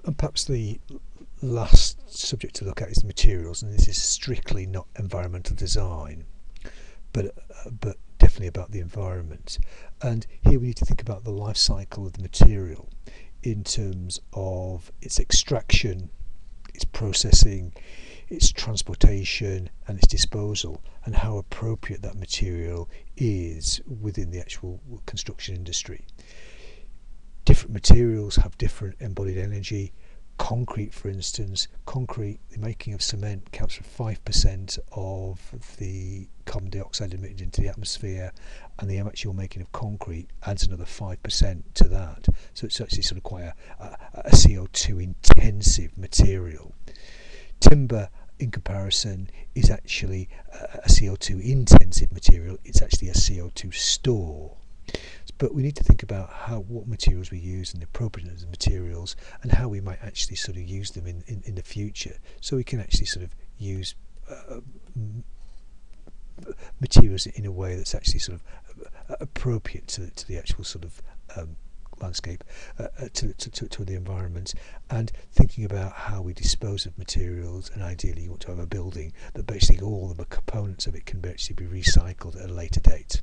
And perhaps the last subject to look at is the materials, and this is strictly not environmental design, but definitely about the environment. And here we need to think about the life cycle of the material in terms of its extraction, its processing, its transportation and its disposal, and how appropriate that material is within the actual construction industry. Different materials have different embodied energy. Concrete, for instance, the making of cement accounts for 5% of the carbon dioxide emitted into the atmosphere, and the actual making of concrete adds another 5% to that. So it's actually sort of quite a CO2 intensive material. Timber, in comparison, is actually a CO2 intensive material. It's actually a CO2 store. But we need to think about what materials we use and the appropriateness of materials, and how we might actually sort of use them in the future, so we can actually sort of use materials in a way that's actually sort of appropriate to the actual sort of landscape, to the environment, and thinking about how we dispose of materials. And ideally you want to have a building that basically all the components of it can actually be recycled at a later date.